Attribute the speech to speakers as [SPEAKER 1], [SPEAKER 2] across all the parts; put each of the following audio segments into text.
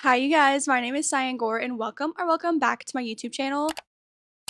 [SPEAKER 1] Hi you guys, my name is Cyan and welcome back to my YouTube channel.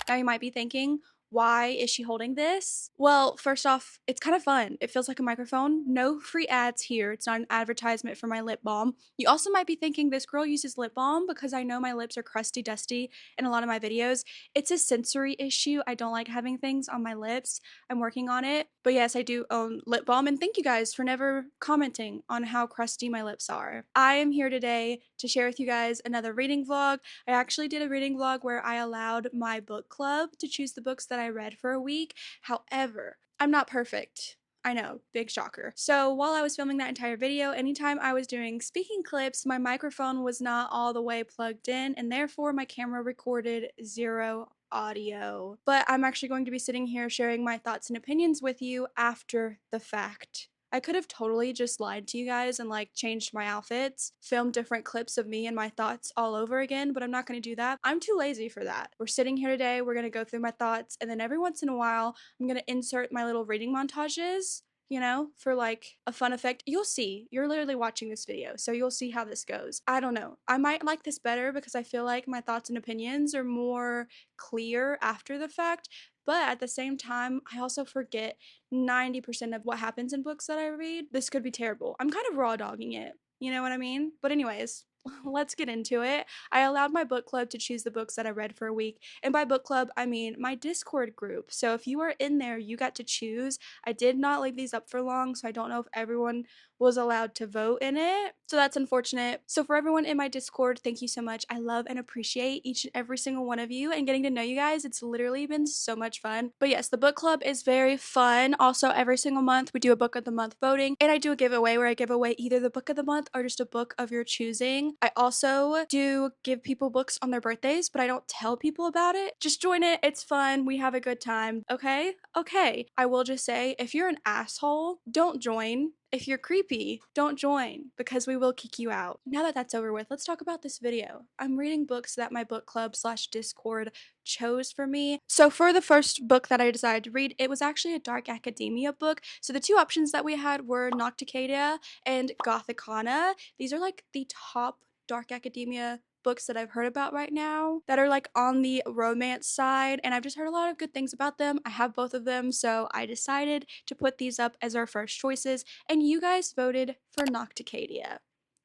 [SPEAKER 1] Now you might be thinking, why is she holding this? Well, first off, it's kind of fun. It feels like a microphone. No free ads here. It's not an advertisement for my lip balm. You also might be thinking this girl uses lip balm because I know my lips are crusty dusty in a lot of my videos. It's a sensory issue. I don't like having things on my lips. I'm working on it. But yes, I do own lip balm, and thank you guys for never commenting on how crusty my lips are. I am here today to share with you guys another reading vlog. I actually did a reading vlog where I allowed my book club to choose the books that I read for a week. However, I'm not perfect. I know, big shocker. So while I was filming that entire video, anytime I was doing speaking clips, my microphone was not all the way plugged in, and therefore my camera recorded zero audio. But I'm actually going to be sitting here sharing my thoughts and opinions with you after the fact. I could have totally just lied to you guys and like changed my outfits, filmed different clips of me and my thoughts all over again, but I'm not going to do that. I'm too lazy for that. We're sitting here today, we're going to go through my thoughts, and then every once in a while, I'm going to insert my little reading montages, you know, for like a fun effect. You'll see. You're literally watching this video, so you'll see how this goes. I don't know. I might like this better because I feel like my thoughts and opinions are more clear after the fact, but at the same time, I also forget 90% of what happens in books that I read. This could be terrible. I'm kind of raw dogging it. You know what I mean? But anyways, let's get into it. I allowed my book club to choose the books that I read for a week. And by book club, I mean my Discord group. So if you are in there, you got to choose. I did not leave these up for long, so I don't know if everyone was allowed to vote in it. So that's unfortunate. So for everyone in my Discord, thank you so much. I love and appreciate each and every single one of you, and getting to know you guys. It's literally been so much fun. But yes, the book club is very fun. Also, every single month we do a book of the month voting, and I do a giveaway where I give away either the book of the month or just a book of your choosing. I also do give people books on their birthdays, but I don't tell people about it. Just join it. It's fun. We have a good time. Okay? Okay. I will just say, if you're an asshole, don't join. If you're creepy, don't join because we will kick you out. Now that that's over with, let's talk about this video. I'm reading books that my book club slash Discord chose for me. So for the first book that I decided to read, it was actually a dark academia book. So the two options that we had were Nocticadia and Gothicana. These are like the top dark academia books that I've heard about right now that are like on the romance side, and I've just heard a lot of good things about them. I have both of them, so I decided to put these up as our first choices, and you guys voted for Nocticadia.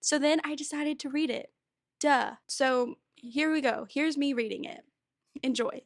[SPEAKER 1] So then I decided to read it. Duh. So here we go. Here's me reading it. Enjoy.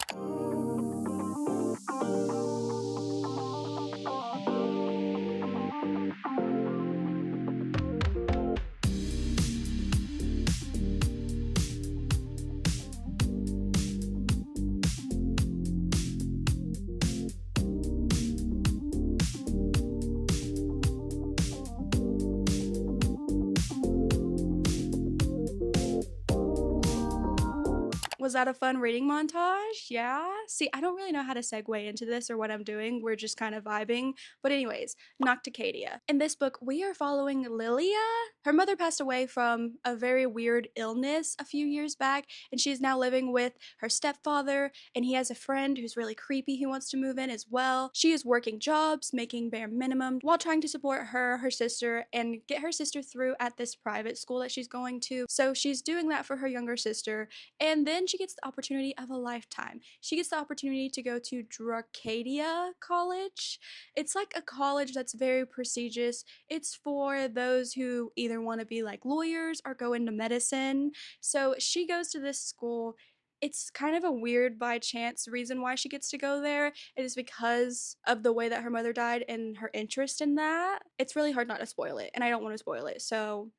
[SPEAKER 1] Was that a fun reading montage? Yeah? See, I don't really know how to segue into this or what I'm doing. We're just kind of vibing. But anyways, Nocticadia. In this book, we are following Lilia. Her mother passed away from a very weird illness a few years back, and she's now living with her stepfather, and he has a friend who's really creepy who wants to move in as well. She is working jobs, making bare minimum, while trying to support her sister, and get her sister through at this private school that she's going to. So she's doing that for her younger sister, and then she gets the opportunity of a lifetime. She gets the opportunity to go to Nocticadia College. It's like a college that's very prestigious. It's for those who either want to be like lawyers or go into medicine. So she goes to this school. It's kind of a weird by chance reason why she gets to go there. It is because of the way that her mother died and her interest in that. It's really hard not to spoil it, and I don't want to spoil it, so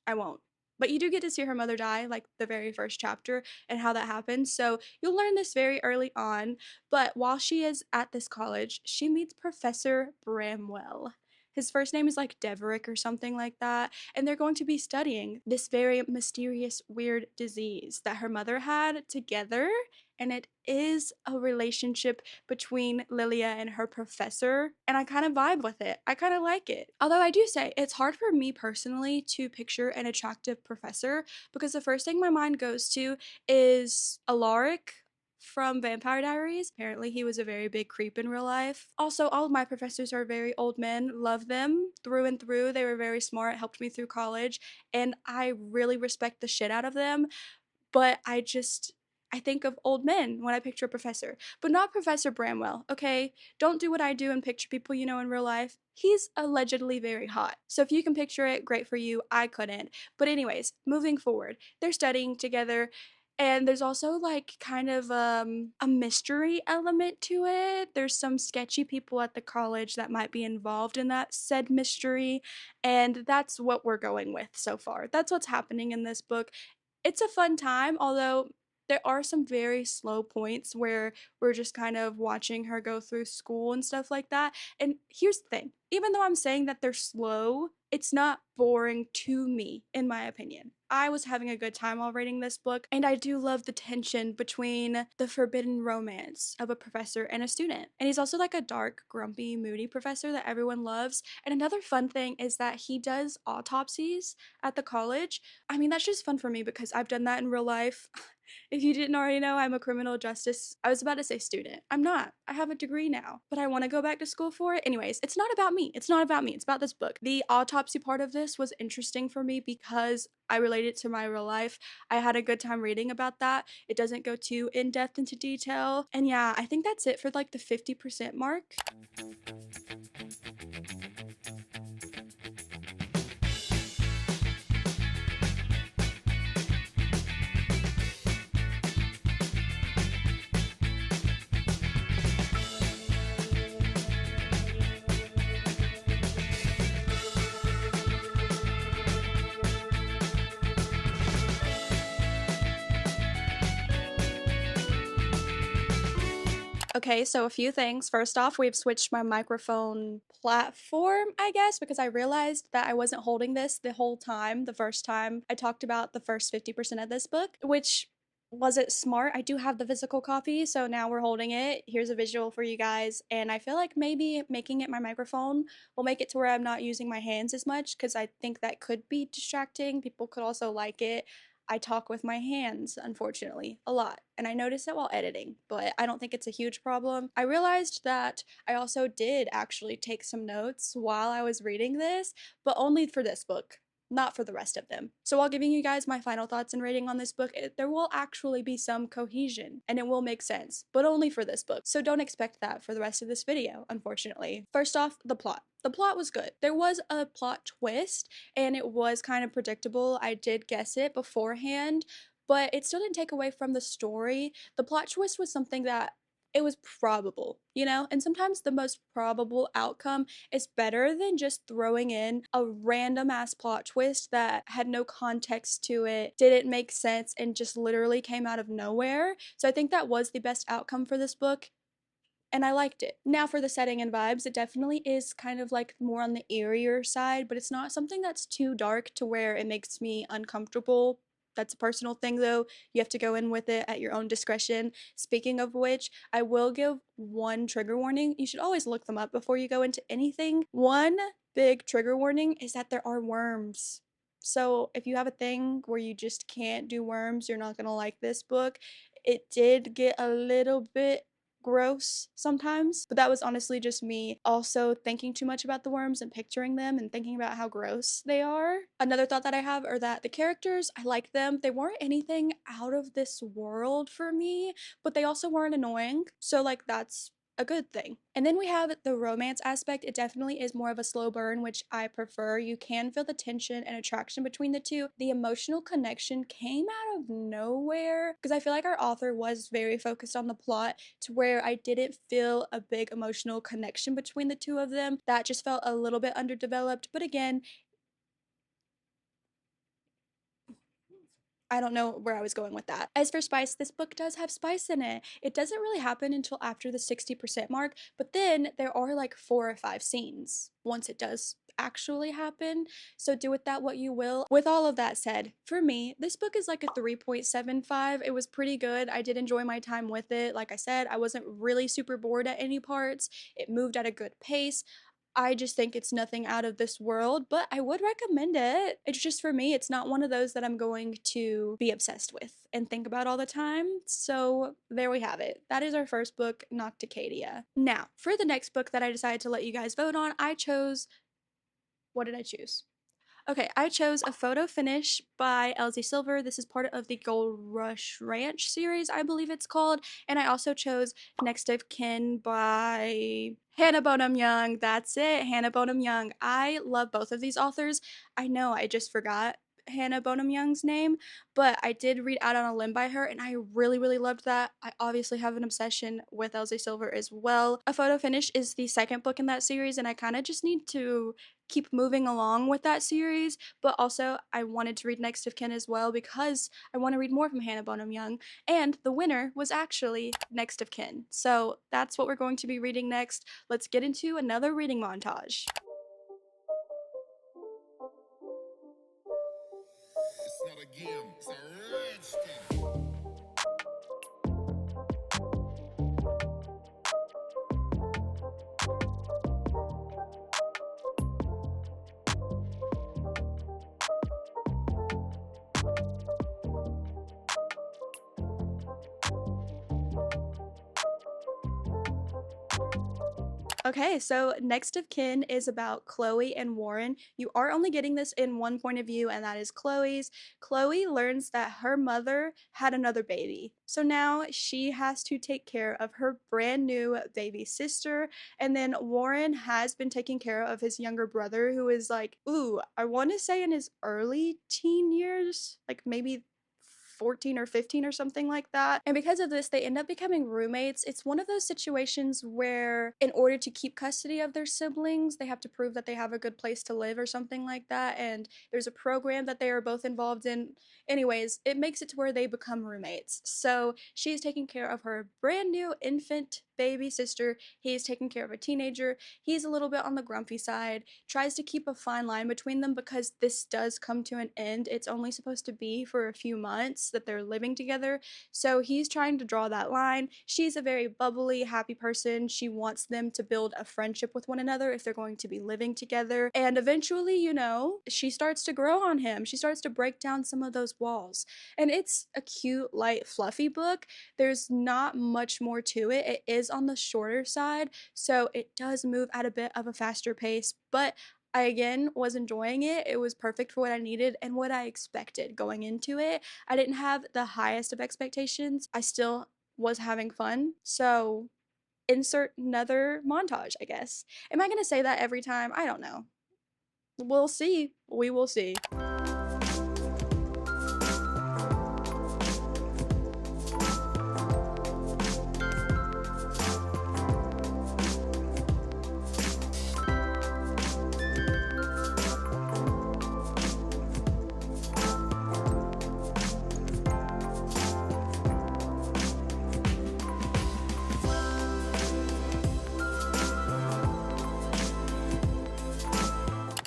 [SPEAKER 1] I won't. But you do get to see her mother die, like the very first chapter, and how that happens. So you'll learn this very early on. But while she is at this college, she meets Professor Bramwell. His first name is like Deverick or something like that. And they're going to be studying this very mysterious, weird disease that her mother had together. And it is a relationship between Lilia and her professor, and I kind of vibe with it. I kind of like it. Although I do say it's hard for me personally to picture an attractive professor because the first thing my mind goes to is Alaric. from Vampire Diaries. Apparently, he was a very big creep in real life. Also, all of my professors are very old men. Love them through and through. They were very smart, helped me through college, and I really respect the shit out of them. But I think of old men when I picture a professor, but not Professor Bramwell, okay? Don't do what I do and picture people you know in real life. He's allegedly very hot. So if you can picture it, great for you. I couldn't. But anyways, moving forward, they're studying together. And there's also like kind of a mystery element to it. There's some sketchy people at the college that might be involved in that said mystery. And that's what we're going with so far. That's what's happening in this book. It's a fun time, although there are some very slow points where we're just kind of watching her go through school and stuff like that. And here's the thing, even though I'm saying that they're slow, it's not boring to me, in my opinion. I was having a good time while reading this book, and I do love the tension between the forbidden romance of a professor and a student. And he's also like a dark, grumpy, moody professor that everyone loves. And another fun thing is that he does autopsies at the college. I mean, that's just fun for me because I've done that in real life. If you didn't already know, I'm a criminal justice. I was about to say student. I'm not. I have a degree now, but I want to go back to school for it. Anyways, it's not about me. It's not about me. It's about this book. The autopsy part of this was interesting for me because I relate it to my real life. I had a good time reading about that. It doesn't go too in depth into detail. And yeah, I think that's it for like the 50% mark. Okay, so a few things. First off, we've switched my microphone platform, I guess, because I realized that I wasn't holding this the whole time, the first time I talked about the first 50% of this book, which wasn't smart. I do have the physical copy, so now we're holding it. Here's a visual for you guys, and I feel like maybe making it my microphone will make it to where I'm not using my hands as much, because I think that could be distracting. People could also like it. I talk with my hands, unfortunately, a lot. And I notice it while editing, but I don't think it's a huge problem. I realized that I also did actually take some notes while I was reading this, but only for this book, not for the rest of them. So while giving you guys my final thoughts and rating on this book, there will actually be some cohesion and it will make sense, but only for this book. So don't expect that for the rest of this video, unfortunately. First off, the plot. The plot was good. There was a plot twist and it was kind of predictable. I did guess it beforehand, but it still didn't take away from the story. The plot twist was something that it was probable, you know? And sometimes the most probable outcome is better than just throwing in a random ass plot twist that had no context to it, didn't make sense, and just literally came out of nowhere. So I think that was the best outcome for this book, and I liked it. Now for the setting and vibes, it definitely is kind of like more on the eerier side, but it's not something that's too dark to where it makes me uncomfortable. That's a personal thing though. You have to go in with it at your own discretion. Speaking of which, I will give one trigger warning. You should always look them up before you go into anything. One big trigger warning is that there are worms. So if you have a thing where you just can't do worms, you're not gonna like this book. It did get a little bit gross sometimes, but that was honestly just me also thinking too much about the worms and picturing them and thinking about how gross they are. Another thought that I have are that the characters, I like them. They weren't anything out of this world for me, but they also weren't annoying. So like that's a good thing. And then we have the romance aspect. It definitely is more of a slow burn, which I prefer. You can feel the tension and attraction between the two. The emotional connection came out of nowhere because I feel like our author was very focused on the plot to where I didn't feel a big emotional connection between the two of them. That just felt a little bit underdeveloped. But again, I don't know where I was going with that. As for spice, this book does have spice in it. It doesn't really happen until after the 60% mark, but then there are like 4 or 5 scenes once it does actually happen. So do with that what you will. With all of that said, for me, this book is like a 3.75. It was pretty good. I did enjoy my time with it. Like I said, I wasn't really super bored at any parts. It moved at a good pace. I just think it's nothing out of this world, but I would recommend it. It's just for me, it's not one of those that I'm going to be obsessed with and think about all the time. So there we have it. That is our first book, Nocticadia. Now, for the next book that I decided to let you guys vote on, I chose, what did I choose? Okay, I chose A Photo Finish by Elsie Silver. This is part of the Gold Rush Ranch series, I believe it's called. And I also chose Next of Kin by Hannah Bonam-Young. That's it, Hannah Bonam-Young. I love both of these authors. I know I just forgot Hannah Bonam-Young's name, but I did read Out on a Limb by her, and I really, really loved that. I obviously have an obsession with Elsie Silver as well. A Photo Finish is the second book in that series, and I kind of just need to keep moving along with that series, but also I wanted to read Next of Kin as well because I want to read more from Hannah Bonam-Young, and the winner was actually Next of Kin. So that's what we're going to be reading next. Let's get into another reading montage.
[SPEAKER 2] It's not a game, it's a rich thing.
[SPEAKER 1] Okay, so Next of Kin is about Chloe and Warren. You are only getting this in one point of view, and that is Chloe's. Chloe learns that her mother had another baby. So now she has to take care of her brand new baby sister. And then Warren has been taking care of his younger brother, who is like, ooh, I want to say in his early teen years, like maybe 14 or 15 or something like that. And because of this, they end up becoming roommates. It's one of those situations where, in order to keep custody of their siblings, they have to prove that they have a good place to live or something like that. And there's a program that they are both involved in. Anyways, it makes it to where they become roommates. So she's taking care of her brand new infant baby sister. He's taking care of a teenager. He's a little bit on the grumpy side, tries to keep a fine line between them because this does come to an end. It's only supposed to be for a few months that they're living together. So he's trying to draw that line. She's a very bubbly, happy person. She wants them to build a friendship with one another if they're going to be living together. And eventually, you know, she starts to grow on him. She starts to break down some of those walls. And it's a cute, light, fluffy book. There's not much more to it. It is on the shorter side, so it does move at a bit of a faster pace, but I again was enjoying it. It was perfect for what I needed and what I expected going into it. I didn't have the highest of expectations. I still was having fun. So insert another montage, I guess. Am I going to say that every time? I don't know. We'll see. We will see.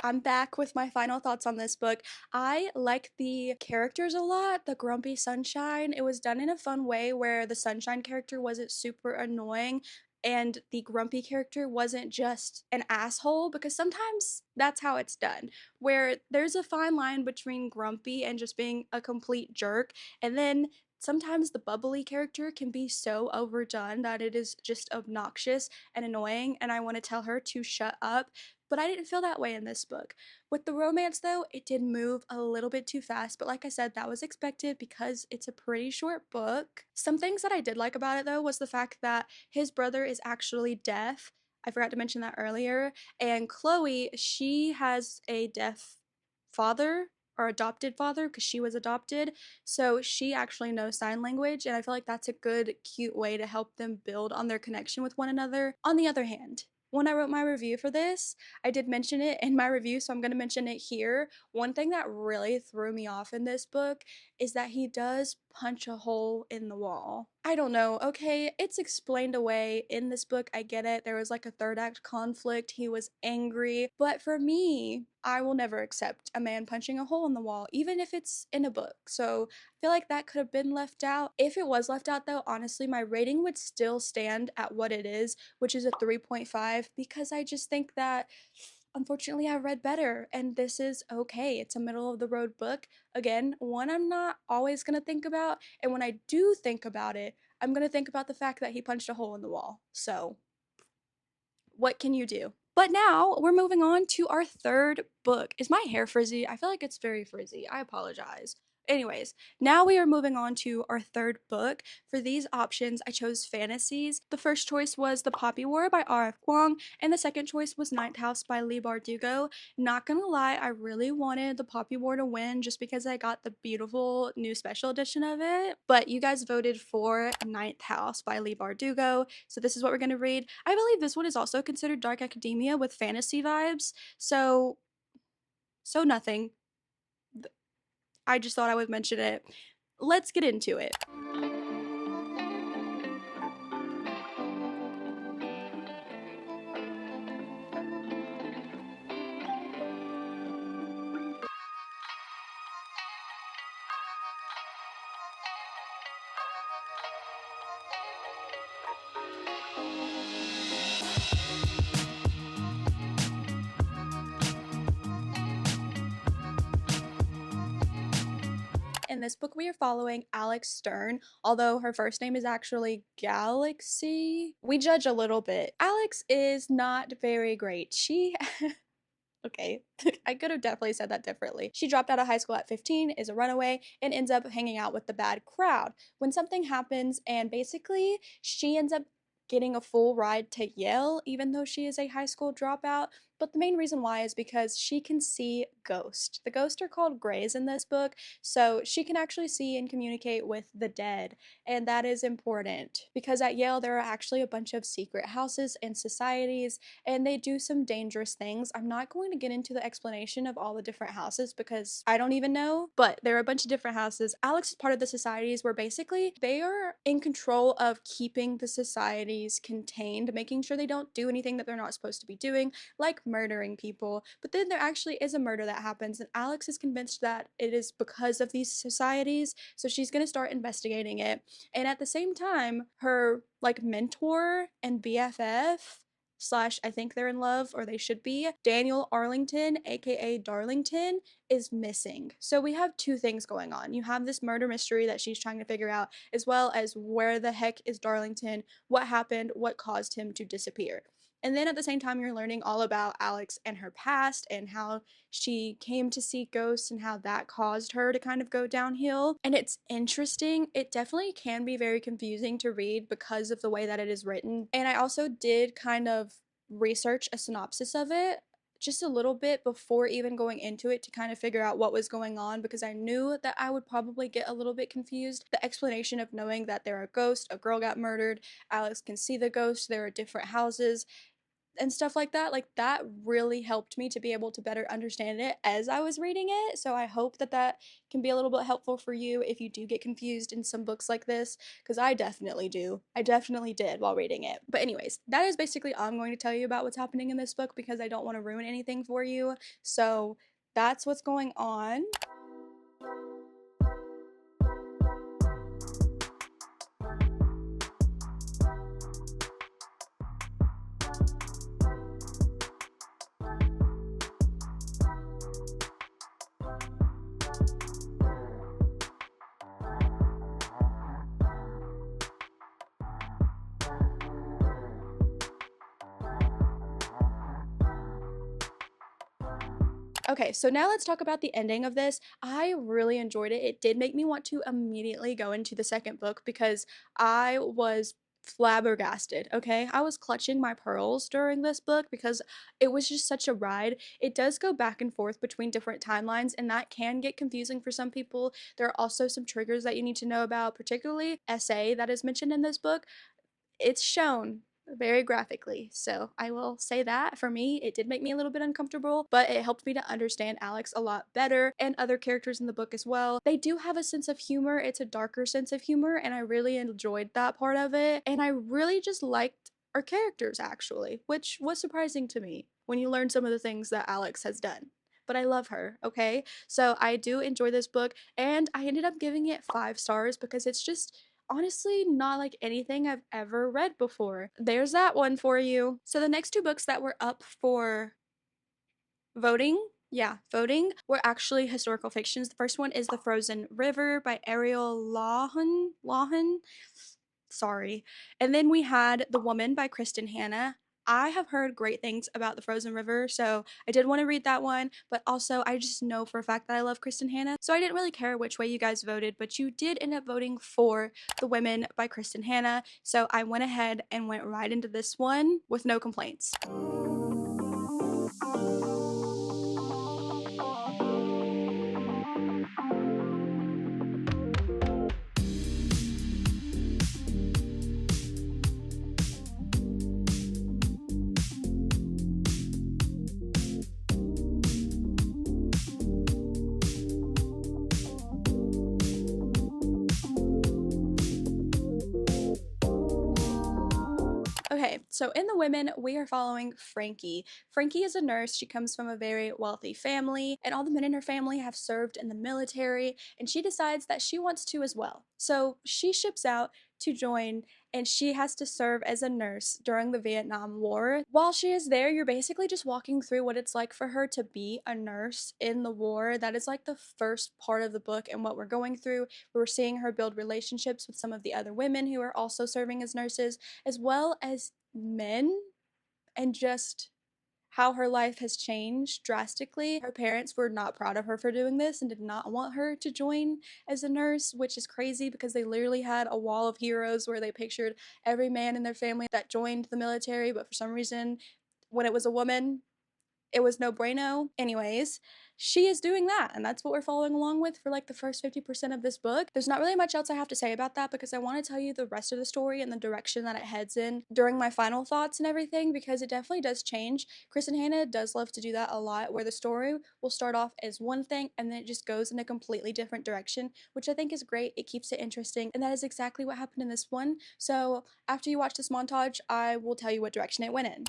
[SPEAKER 1] I'm back with my final thoughts on this book. I like the characters a lot. The grumpy Sunshine, it was done in a fun way where the Sunshine character wasn't super annoying and the grumpy character wasn't just an asshole, because sometimes that's how it's done, where there's a fine line between grumpy and just being a complete jerk, and then sometimes the bubbly character can be so overdone that it is just obnoxious and annoying, and I want to tell her to shut up. But I didn't feel that way in this book. With the romance, though, it did move a little bit too fast, but like I said, that was expected because it's a pretty short book. Some things that I did like about it, though, was the fact that his brother is actually deaf. I forgot to mention that earlier. And Chloe, she has a deaf father or adopted father because she was adopted. So she actually knows sign language, and I feel like that's a good, cute way to help them build on their connection with one another. On the other hand, when I wrote my review for this, I did mention it in my review, so I'm going to mention it here. One thing that really threw me off in this book is that he does punch a hole in the wall. I don't know, okay? It's explained away in this book. I get it. There was like a third act conflict. He was angry. But for me, I will never accept a man punching a hole in the wall, even if it's in a book. So I feel like that could have been left out. If it was left out, though, honestly, my rating would still stand at what it is, which is a 3.5, because I just think that unfortunately I read better and this is okay. It's a middle of the road book. Again, one I'm not always gonna think about, and when I do think about it, I'm gonna think about the fact that he punched a hole in the wall. So, what can you do? But now we're moving on to our third book. Is my hair frizzy? I feel like it's very frizzy. I apologize. Anyways, now we are moving on to our third book. For these options, I chose fantasies. The first choice was The Poppy War by R.F. Kuang, and the second choice was Ninth House by Leigh Bardugo. Not gonna lie, I really wanted The Poppy War to win just because I got the beautiful new special edition of it. But you guys voted for Ninth House by Leigh Bardugo, so this is what we're gonna read. I believe this one is also considered dark academia with fantasy vibes, so nothing. I just thought I would mention it. Let's get into it. In this book, we are following Alex Stern, although her first name is actually Galaxy. We judge a little bit. Alex is not very great. She okay, I could have definitely said that differently. She dropped out of high school at 15, is a runaway, and ends up hanging out with the bad crowd. When something happens, and basically, she ends up getting a full ride to Yale, even though she is a high school dropout. But the main reason why is because she can see ghosts. The ghosts are called Greys in this book, so she can actually see and communicate with the dead. And that is important because at Yale, there are actually a bunch of secret houses and societies and they do some dangerous things. I'm not going to get into the explanation of all the different houses because I don't even know, but there are a bunch of different houses. Alex is part of the societies where basically they are in control of keeping the societies contained, making sure they don't do anything that they're not supposed to be doing, like murdering people. But then there actually is a murder that happens, and Alex is convinced that it is because of these societies, so she's going to start investigating it. And at the same time, her like mentor and BFF slash I think they're in love or they should be, Daniel Arlington, aka Darlington, is missing. So we have two things going on. You have this murder mystery that she's trying to figure out, as well as where the heck is Darlington, what happened, what caused him to disappear. And then at the same time, you're learning all about Alex and her past and how she came to see ghosts and how that caused her to kind of go downhill. And it's interesting. It definitely can be very confusing to read because of the way that it is written. And I also did kind of research a synopsis of it just a little bit before even going into it to kind of figure out what was going on because I knew that I would probably get a little bit confused. The explanation of knowing that there are ghosts, a girl got murdered, Alex can see the ghosts, there are different houses, and stuff like that really helped me to be able to better understand it as I was reading it. So I hope that that can be a little bit helpful for you if you do get confused in some books like this, because I definitely do. I definitely did while reading it. But anyways, that is basically all I'm going to tell you about what's happening in this book because I don't want to ruin anything for you. So that's what's going on. Okay, so now let's talk about the ending of this. I really enjoyed it. It did make me want to immediately go into the second book because I was flabbergasted, okay? I was clutching my pearls during this book because it was just such a ride. It does go back and forth between different timelines, and that can get confusing for some people. There are also some triggers that you need to know about, particularly SA that is mentioned in this book. It's shown very graphically. So I will say that for me, it did make me a little bit uncomfortable, but it helped me to understand Alex a lot better and other characters in the book as well. They do have a sense of humor, it's a darker sense of humor, and I really enjoyed that part of it. And I really just liked our characters actually, which was surprising to me when you learn some of the things that Alex has done. But I love her, okay? So I do enjoy this book, and I ended up giving it 5 stars because it's just honestly not like anything I've ever read before. There's that one for you. So the next 2 books that were up for voting, yeah, voting, were actually historical fictions. The first one is The Frozen River by Ariel Lawhon. Sorry. And then we had The Woman by Kristin Hannah. I have heard great things about The Frozen River, so I did want to read that one, but also I just know for a fact that I love Kristin Hannah, so I didn't really care which way you guys voted, but you did end up voting for The Women by Kristin Hannah, so I went ahead and went right into this one with no complaints. Okay, so in The Women, we are following Frankie. Frankie is a nurse. She comes from a very wealthy family, and all the men in her family have served in the military, and she decides that she wants to as well. So she ships out to join, and she has to serve as a nurse during the Vietnam War. While she is there, you're basically just walking through what it's like for her to be a nurse in the war. That is like the first part of the book and what we're going through. We're seeing her build relationships with some of the other women who are also serving as nurses, as well as men, and just how her life has changed drastically. Her parents were not proud of her for doing this and did not want her to join as a nurse, which is crazy because they literally had a wall of heroes where they pictured every man in their family that joined the military, but for some reason, when it was a woman, it was no bueno. Anyways, she is doing that, and that's what we're following along with for like the first 50% of this book. There's not really much else I have to say about that because I want to tell you the rest of the story and the direction that it heads in during my final thoughts and everything, because it definitely does change. Kristin Hannah does love to do that a lot, where the story will start off as one thing and then it just goes in a completely different direction, which I think is great. It keeps it interesting, and that is exactly what happened in this one. So after you watch this montage, I will tell you what direction it went in.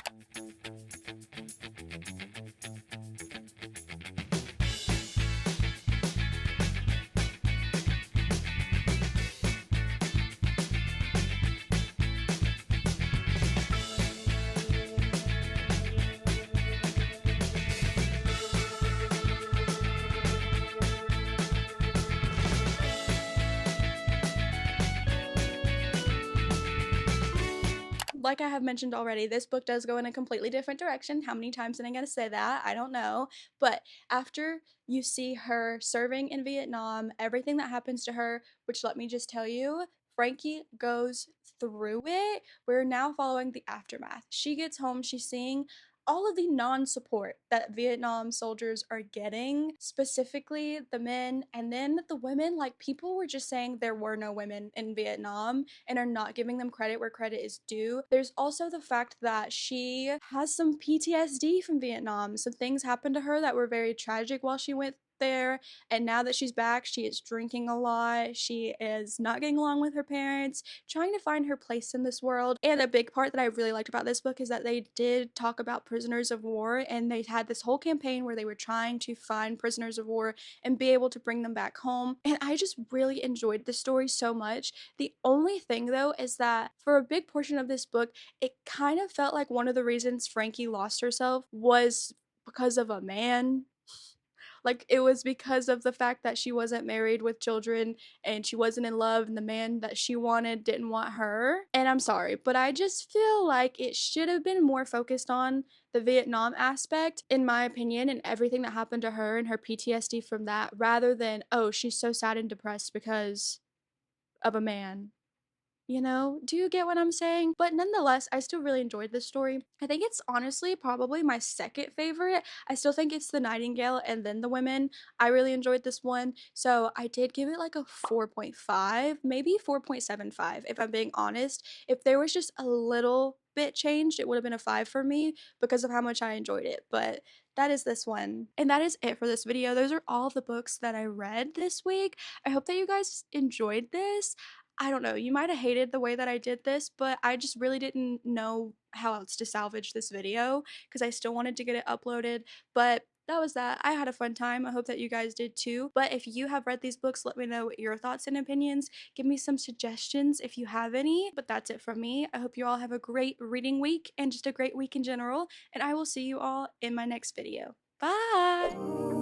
[SPEAKER 1] Like I have mentioned already, this book does go in a completely different direction. How many times am I going to say that? I don't know. But after you see her serving in Vietnam, everything that happens to her, which let me just tell you, Frankie goes through it. We're now following the aftermath. She gets home, she's seeing all of the non support that Vietnam soldiers are getting, specifically the men, and then the women. Like, people were just saying there were no women in Vietnam and are not giving them credit where credit is due. There's also the fact that she has some PTSD from Vietnam. Some things happened to her that were very tragic while she went there, and now that she's back, she is drinking a lot, she is not getting along with her parents, trying to find her place in this world. And a big part that I really liked about this book is that they did talk about prisoners of war, and they had this whole campaign where they were trying to find prisoners of war and be able to bring them back home, and I just really enjoyed the story so much. The only thing though is that for a big portion of this book, it kind of felt like one of the reasons Frankie lost herself was because of a man. Like, it was because of the fact that she wasn't married with children and she wasn't in love, and the man that she wanted didn't want her. And I'm sorry, but I just feel like it should have been more focused on the Vietnam aspect, in my opinion, and everything that happened to her and her PTSD from that, rather than, oh, she's so sad and depressed because of a man. You know, do you get what I'm saying? But nonetheless, I still really enjoyed this story. I think it's honestly probably my second favorite. I still think it's The Nightingale and then The Women. I really enjoyed this one. So I did give it like a 4.5, maybe 4.75 if I'm being honest. If there was just a little bit changed, it would have been a 5 for me because of how much I enjoyed it. But that is this one. And that is it for this video. Those are all the books that I read this week. I hope that you guys enjoyed this. I don't know, you might have hated the way that I did this, but I just really didn't know how else to salvage this video because I still wanted to get it uploaded. But that was that. I had a fun time. I hope that you guys did too. But if you have read these books, let me know what your thoughts and opinions. Give me some suggestions if you have any. But that's it from me. I hope you all have a great reading week and just a great week in general. And I will see you all in my next video. Bye!